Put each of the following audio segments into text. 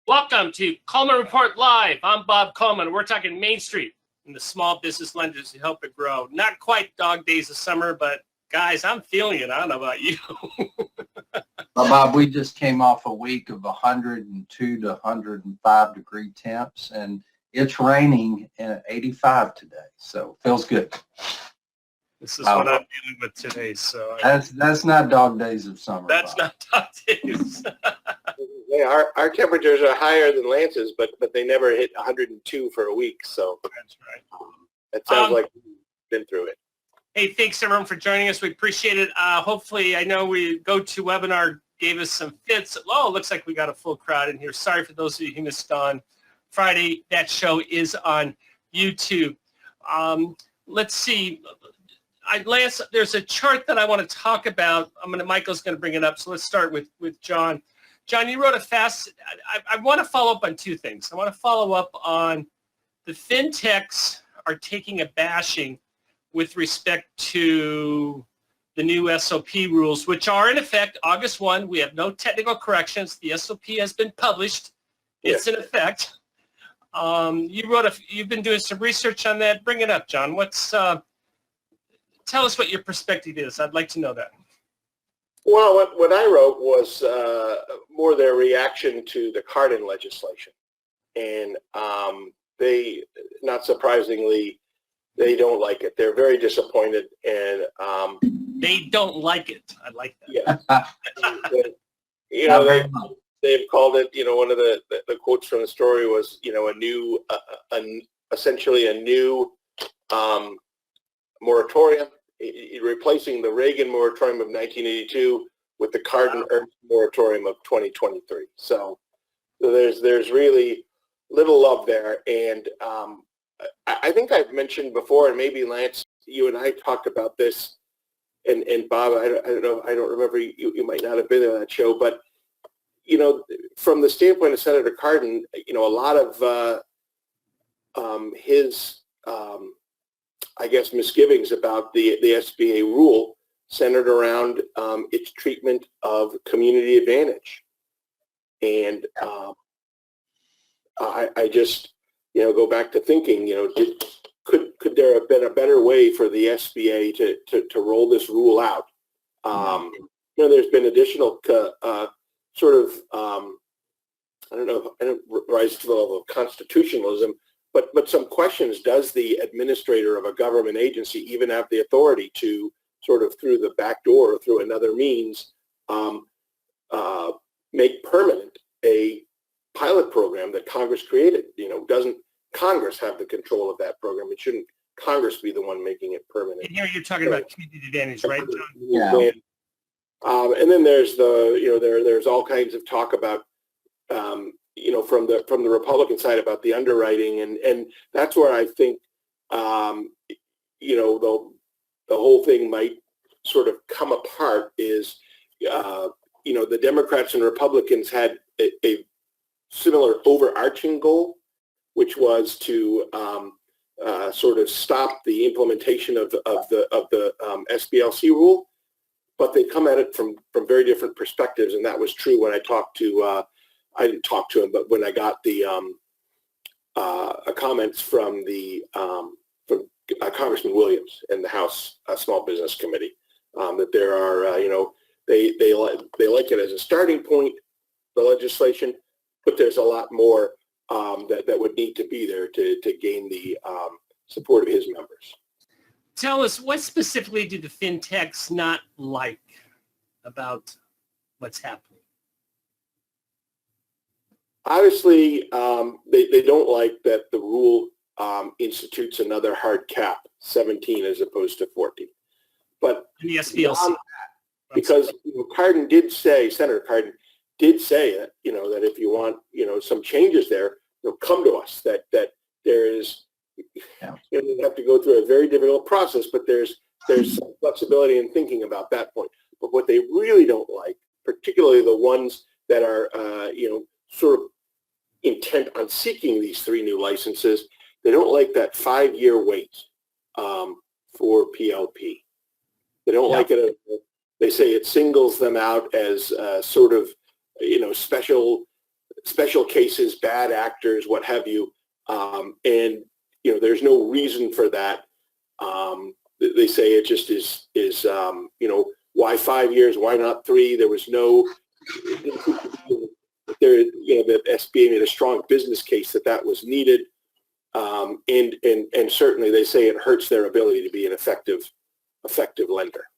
Welcome to Coleman Report Live. I'm Bob Coleman. We're talking Main Street and the small business lenders who help it grow. Not quite dog days of summer, but guys, I'm feeling it. I don't know about you. Well, Bob, we just came off a week of 102 to 105 degree temps, and it's raining at 85 today, so feels good. This is what I'm dealing with today. So that's not dog days of summer. That's Bob. not dog days. Yeah, our temperatures are higher than Lance's, but they never hit 102 for a week. So That's right. It sounds like we've been through it. Hey, thanks everyone for joining us. We appreciate it. Hopefully, I know we GoToWebinar gave us some fits. Oh, it looks like we got a full crowd in here. Sorry for those of you who missed on Friday. That show is on YouTube. Let's see. Lance, there's a chart that I want to talk about. Michael's going to bring it up. So let's start with John. John, you wrote a fast. I want to follow up on two things. I want to follow up on the fintechs are taking a bashing with respect to the new SOP rules, which are in effect August 1. We have no technical corrections. The SOP has been published. It's in effect. You've been doing some research on that. Bring it up, John. Tell us what your perspective is. I'd like to know that. Well, what I wrote was more their reaction to the Cardin legislation. And they, not surprisingly, they don't like it. They're very disappointed. And they don't like it. I like that. Yeah. They've called it, one of the quotes from the story was, essentially a new moratorium, replacing the Reagan moratorium of 1982 with the Cardin moratorium of 2023. So there's really little love there. And I think I've mentioned before, and maybe Lance, you and I talked about this, and Bob, I don't remember, you might not have been on that show, but from the standpoint of Senator Cardin, a lot of his misgivings about the SBA rule centered around its treatment of community advantage. And I just, go back to thinking, could there have been a better way for the SBA to roll this rule out? There's been additional I don't rise to the level of constitutionalism, but some questions. Does the administrator of a government agency even have the authority to sort of through the back door or through another means make permanent a pilot program that Congress created? Doesn't Congress have the control of that program? It shouldn't Congress be the one making it permanent? And here you're talking about community advantage, right, John? Yeah. And then there's there's all kinds of talk about from the Republican side about the underwriting, and that's where I think the whole thing might sort of come apart. Is the Democrats and Republicans had a similar overarching goal, which was to sort of stop the implementation of the SBLC rule, but they come at it from very different perspectives, and that was true when I talked to. I didn't talk to him, but when I got the comments from Congressman Williams and the House Small Business Committee, that there are, they like it as a starting point, the legislation, but there's a lot more that would need to be there to gain the support of his members. Tell us, what specifically do the fintechs not like about what's happening? Obviously, they don't like that the rule institutes another hard cap, 17 as opposed to 14. But the SBLC, because Senator Cardin did say that that if you want some changes there, come to us. That there is you have to go through a very difficult process, but there's some flexibility in thinking about that point. But what they really don't like, particularly the ones that are sort of intent on seeking these 3 new licenses, they don't like that 5-year wait for PLP. They don't like it. They say it singles them out as sort of special special cases, bad actors, what have you. And, you know, there's no reason for that. They say it just is you know, why 5 years? Why not 3? There was no, there, you know, the SBA made a strong business case that was needed. And certainly they say it hurts their ability to be an effective lender.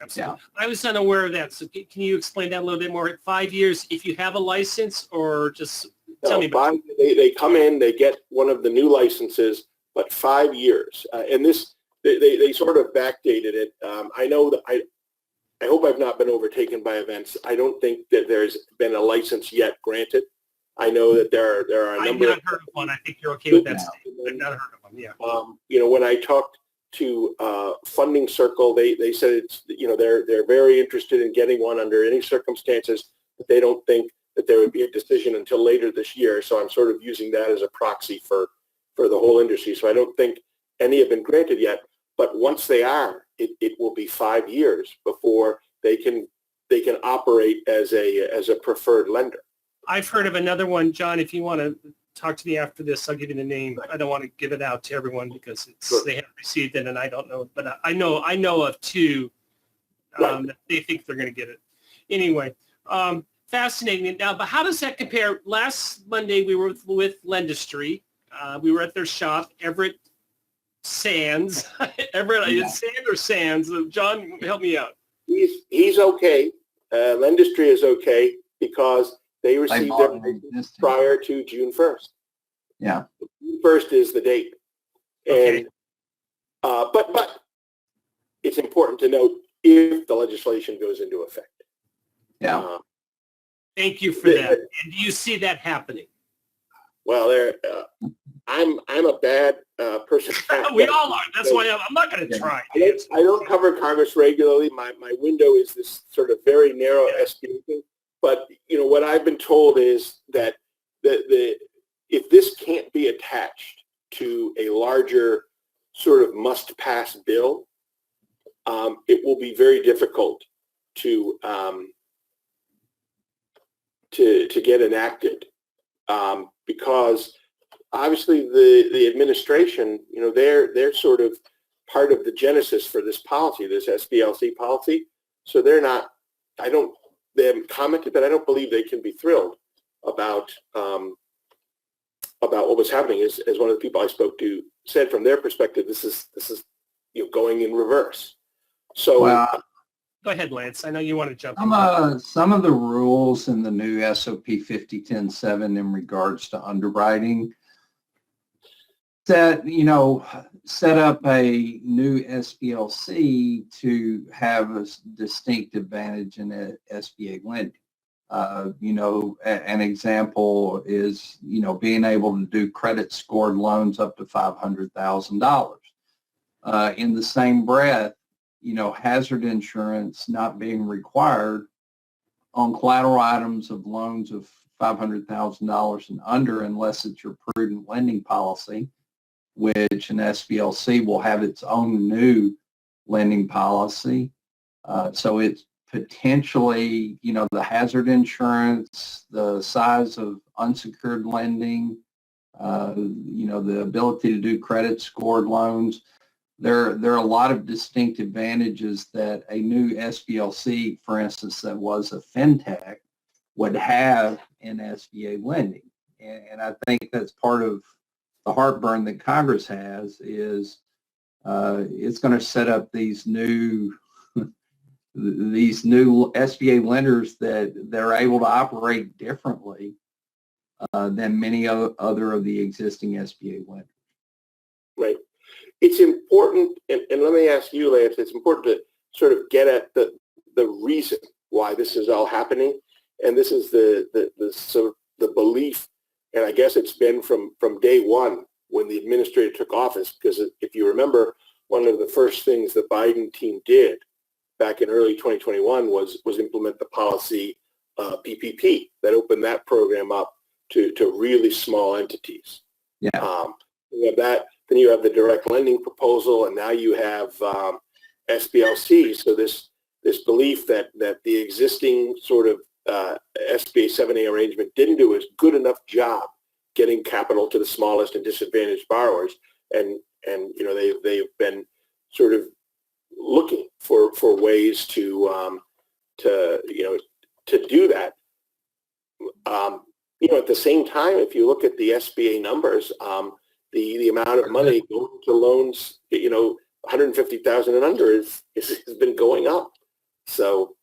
Absolutely. Yeah. I was unaware of that. So can you explain that a little bit more? 5 years, if you have a license, or just tell me about it. They come in, they get one of the new licenses, but 5 years. And this, they sort of backdated it. I know that I hope I've not been overtaken by events. I don't think that there's been a license yet granted. I know that there are a number. I've not heard of one. I think you're okay with that statement. I've not heard of one. Yeah. You know, when I talked to Funding Circle, they said it's, you know, they're very interested in getting one under any circumstances, but they don't think that there would be a decision until later this year. So I'm sort of using that as a proxy for the whole industry. So I don't think any have been granted yet, but once they are, it will be 5 years before they can operate as a preferred lender. I've heard of another one, John. If you want to talk to me after this, I'll give you the name. I don't want to give it out to everyone because they haven't received it, and I don't know. But I know of two that they think they're going to get it. Anyway, fascinating. Now, but how does that compare? Last Monday we were with Lendistry. We were at their shop, Everett Sands. Everett, is it Sand or Sands? John, help me out. He's okay. Lendistry is okay because they received their license prior to June 1st. Yeah. June 1st is the date. Okay. And, but it's important to note if the legislation goes into effect. Yeah. Thank you for that. And do you see that happening? Well, I'm a bad person. We all are. That's why I'm not going to try. I don't cover Congress regularly. My window is this sort of very narrow SBA thing. But, you know, what I've been told is that if this can't be attached to a larger sort of must-pass bill, it will be very difficult to get enacted because obviously the administration, you know, they're sort of part of the genesis for this policy, this SBLC policy. So they're not. They haven't commented, but I don't believe they can be thrilled about what was happening. As one of the people I spoke to said, from their perspective, this is you know, going in reverse. So go ahead, Lance. I know you want to jump in. Some of the rules in the new SOP 5010-7 in regards to underwriting that, you know, set up a new SBLC to have a distinct advantage in SBA lending. You know, an example is, you know, being able to do credit scored loans up to $500,000. In the same breath, you know, hazard insurance not being required on collateral items of loans of $500,000 and under unless it's your prudent lending policy, which an SBLC will have its own new lending policy. So it's potentially, you know, the hazard insurance, the size of unsecured lending, you know, the ability to do credit scored loans. There are a lot of distinct advantages that a new SBLC, for instance, that was a fintech would have in SBA lending. And I think that's part of the heartburn that Congress has is it's going to set up these new SBA lenders that they're able to operate differently than many other of the existing SBA lenders. Right. It's important, and let me ask you, Lance, it's important to sort of get at the reason why this is all happening. And this is the sort of the belief, and I guess it's been from day one when the administrator took office, because if you remember, one of the first things the Biden team did back in early 2021 was implement the policy PPP that opened that program up to really small entities. Yeah. You have that. Then you have the direct lending proposal, and now you have SBLC. So this belief that the existing sort of SBA 7A arrangement didn't do a good enough job getting capital to the smallest and disadvantaged borrowers, and they've been sort of looking for ways to do that. At the same time, if you look at the SBA numbers, the amount of money going to loans, 150,000 and under has been going up. So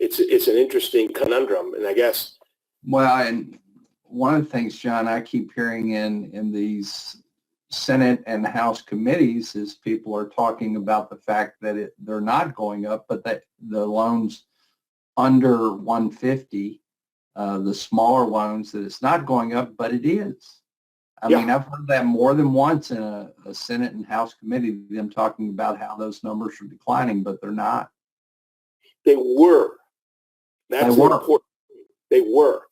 it's an interesting conundrum, and I guess. Well, and one of the things, John, I keep hearing in these Senate and House committees is people are talking about the fact that they're not going up, but that the loans under 150, the smaller loans, that it's not going up, but it is. I mean, I've heard that more than once in a Senate and House committee, them talking about how those numbers are declining, but they're not. They were. That's important. They were.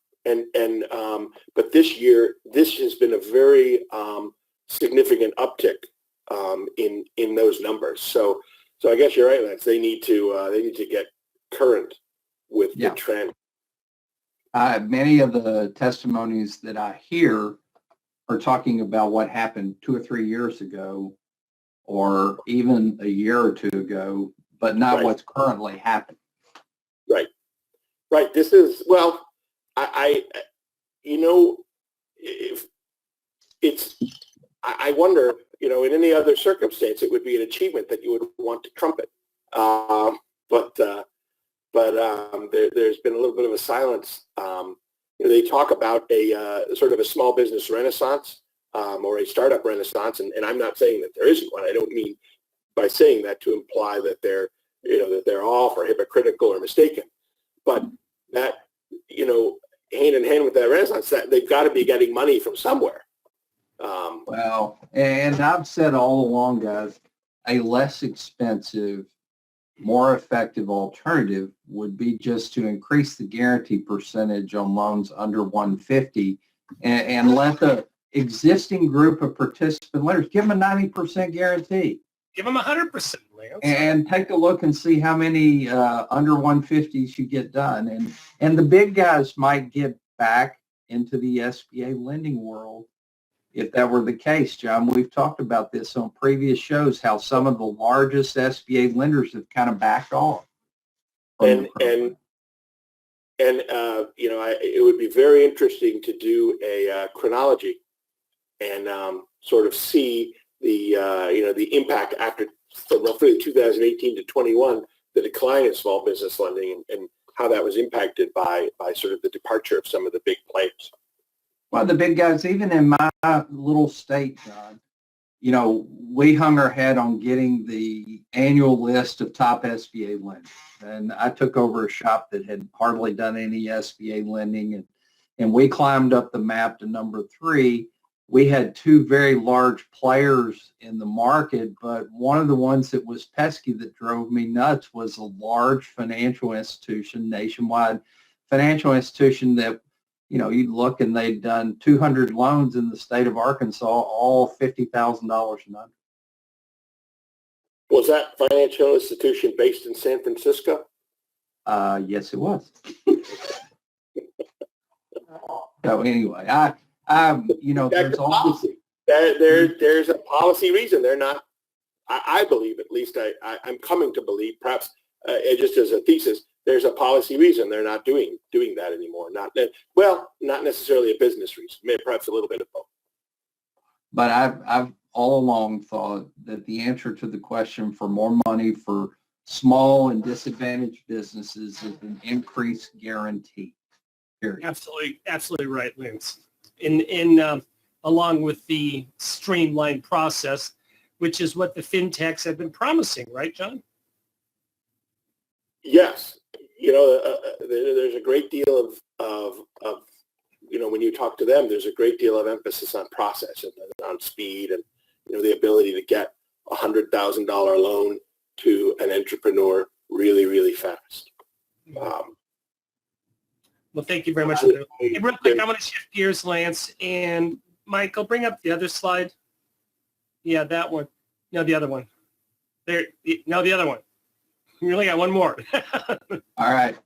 But this year, this has been a very significant uptick in those numbers. So I guess you're right, Lance. They need to get current with the trend. Many of the testimonies that I hear are talking about what happened 2 or 3 years ago, or even a year or two ago, but not what's currently happening. Right. This is, well, I wonder, in any other circumstance, it would be an achievement that you would want to trumpet. But there's been a little bit of a silence. They talk about a sort of a small business renaissance or a startup renaissance, and I'm not saying that there isn't one. I don't mean by saying that to imply that they're off or hypocritical or mistaken. But that, hand in hand with that renaissance, that they've got to be getting money from somewhere. Well, and I've said all along, guys, a less expensive, more effective alternative would be just to increase the guarantee percentage on loans under 150 and let the existing group of participant lenders give them a 90% guarantee. Give them 100%, Lance. And take a look and see how many under 150s you get done. And the big guys might get back into the SBA lending world if that were the case, John. We've talked about this on previous shows, how some of the largest SBA lenders have kind of backed off. It would be very interesting to do a chronology and sort of see the impact after from roughly 2018 to 21, the decline in small business lending and how that was impacted by sort of the departure of some of the big players. Well, the big guys, even in my little state, John, we hung our head on getting the annual list of top SBA lenders. And I took over a shop that had hardly done any SBA lending, and we climbed up the map to number 3. We had 2 very large players in the market, but one of the ones that was pesky that drove me nuts was a large financial institution, nationwide financial institution that, you'd look and they'd done 200 loans in the state of Arkansas, all $50,000 and under. Was that financial institution based in San Francisco? Yes, it was. So anyway, there's policy. There's a policy reason they're not. I believe, at least I'm coming to believe, perhaps just as a thesis, there's a policy reason they're not doing that anymore. Not necessarily a business reason, maybe perhaps a little bit of both. But I've all along thought that the answer to the question for more money for small and disadvantaged businesses is an increased guarantee. Period. Absolutely right, Lance. Along with the streamlined process, which is what the fintechs have been promising, right, John? Yes. There's a great deal of when you talk to them, there's a great deal of emphasis on process and on speed and, the ability to get a $100,000 loan to an entrepreneur really, really fast. Well, thank you very much. Hey, real quick, I'm going to shift gears, Lance, and Michael, bring up the other slide. Yeah, that one. No, the other one. There. No, the other one. You only got one more. All right.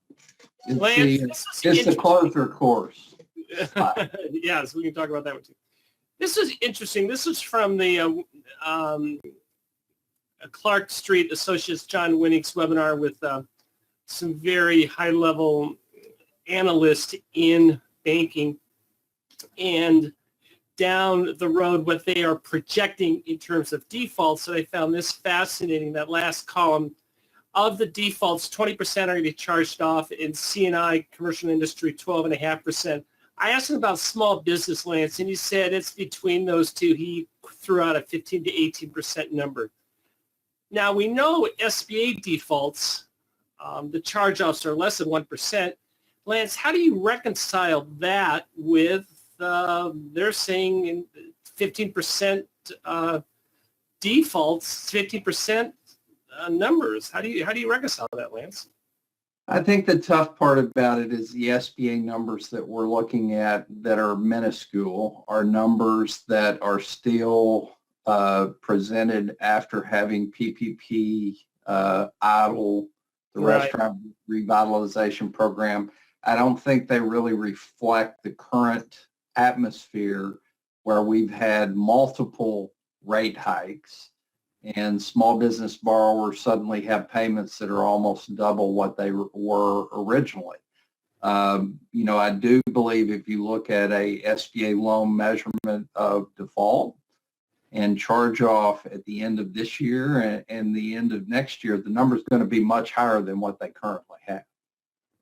Lance, It's the closer course. Yes, we can talk about that one too. This is interesting. This is from the Clark Street Associates John Winning's webinar with some very high-level analysts in banking, and down the road what they are projecting in terms of defaults. So I found this fascinating, that last column. Of the defaults, 20% are going to be charged off. In C&I, commercial industry, 12.5%. I asked him about small business, Lance, and he said it's between those two. He threw out a 15 to 18% number. Now, we know SBA defaults, the charge-offs are less than 1%. Lance, how do you reconcile that with they're saying 15% defaults, 15% numbers? How do you reconcile that, Lance? I think the tough part about it is the SBA numbers that we're looking at that are minuscule are numbers that are still presented after having PPP idle, the restaurant revitalization program. I don't think they really reflect the current atmosphere where we've had multiple rate hikes and small business borrowers suddenly have payments that are almost double what they were originally. I do believe if you look at a SBA loan measurement of default and charge off at the end of this year and the end of next year, the number is going to be much higher than what they currently have.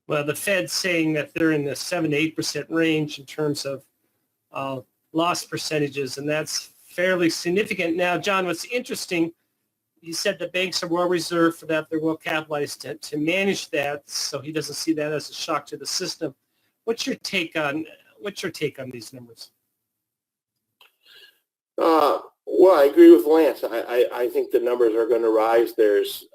Well, the Fed's saying that they're in the 7 to 8% range in terms of loss percentages, and that's fairly significant. Now, John, what's interesting, you said the banks are well reserved for that. They're well capitalized to manage that, so he doesn't see that as a shock to the system. What's your take on these numbers? Well, I agree with Lance. I think the numbers are going to rise. There's,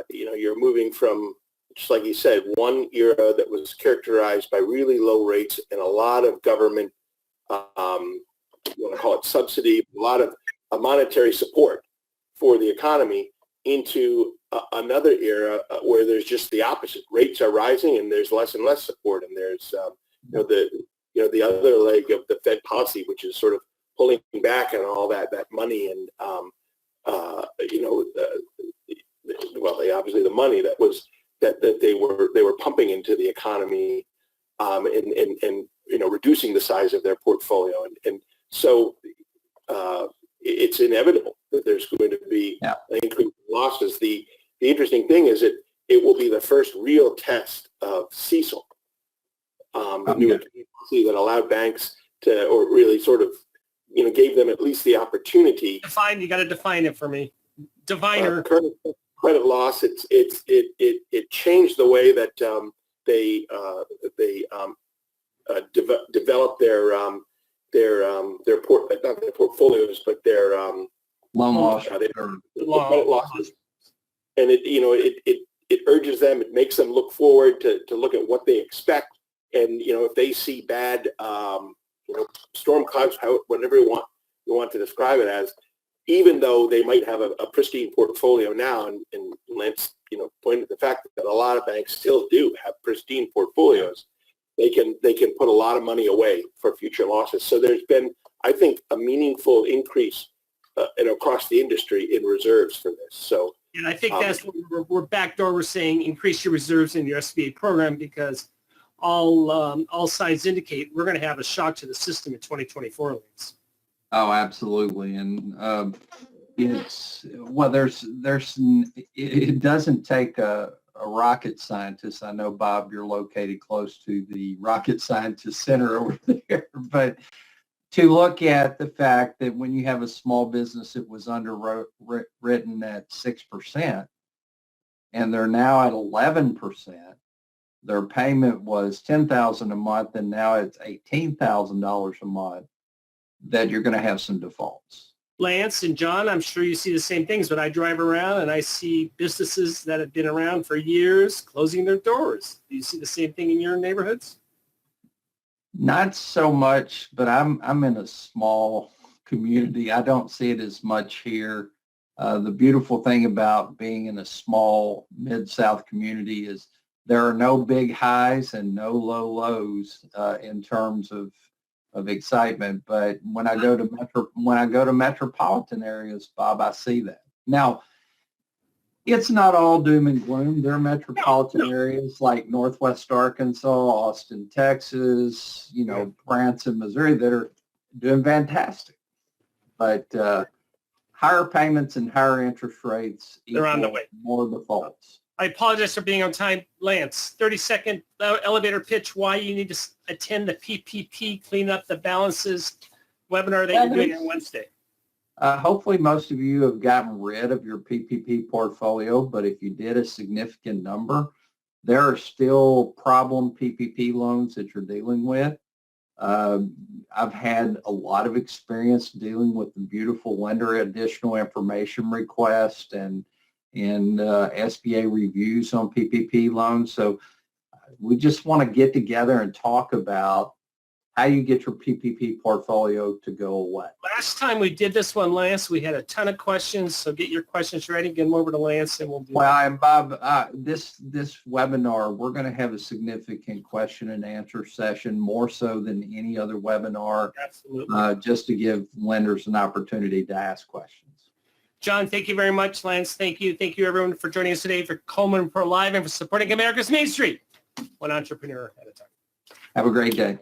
you're moving from, just like he said, one era that was characterized by really low rates and a lot of government, you want to call it subsidy, a lot of monetary support for the economy, into another era where there's just the opposite. Rates are rising and there's less and less support, and there's the other leg of the Fed policy, which is sort of pulling back on all that money and obviously the money that was that they were pumping into the economy, and reducing the size of their portfolio, and so it's inevitable that there's going to be an increase in losses. The interesting thing is it will be the first real test of CECL, the new policy that allowed banks to, or really sort of, gave them at least the opportunity. You got to define it for me. Definer. Credit loss. It changed the way that they develop not their portfolios, but their loan loss, credit losses. And it urges them. It makes them look forward to look at what they expect. And if they see bad storm clouds, whatever you want to describe it as, even though they might have a pristine portfolio now, and Lance pointed to the fact that a lot of banks still do have pristine portfolios, they can put a lot of money away for future losses. So there's been, I think, a meaningful increase across the industry in reserves for this. So, and I think that's what we're backdoor. We're saying increase your reserves in your SBA program because all signs indicate we're going to have a shock to the system in 2024, Lance. Oh, absolutely, and it doesn't take a rocket scientist. I know, Bob, you're located close to the rocket scientist center over there, but to look at the fact that when you have a small business that was underwritten at 6%, and they're now at 11%, their payment was $10,000 a month, and now it's $18,000 a month, that you're going to have some defaults. Lance and John, I'm sure you see the same things, but I drive around and I see businesses that have been around for years closing their doors. Do you see the same thing in your neighborhoods? Not so much, but I'm in a small community. I don't see it as much here. The beautiful thing about being in a small Mid-South community is there are no big highs and no low lows in terms of excitement. But when I go to metropolitan areas, Bob, I see that. Now, it's not all doom and gloom. There are metropolitan areas like Northwest Arkansas, Austin, Texas, Branson, Missouri that are doing fantastic. But higher payments and higher interest rates They're on the way. More defaults. I apologize for being on time. Lance, 30-second elevator pitch why you need to attend the PPP Clean Up the Balances webinar that you're doing on Wednesday. Hopefully most of you have gotten rid of your PPP portfolio, but if you did a significant number, there are still problem PPP loans that you're dealing with. I've had a lot of experience dealing with the beautiful lender additional information request and SBA reviews on PPP loans. So we just want to get together and talk about how you get your PPP portfolio to go away. Last time we did this one, Lance, we had a ton of questions, so get your questions ready. Get them over to Lance, and we'll do Well, and Bob, this webinar, we're going to have a significant question and answer session, more so than any other webinar. Absolutely. Just to give lenders an opportunity to ask questions. John, thank you very much. Lance, thank you. Thank you, everyone, for joining us today for Coleman Pro Live and for supporting America's Main Street, one entrepreneur at a time. Have a great day.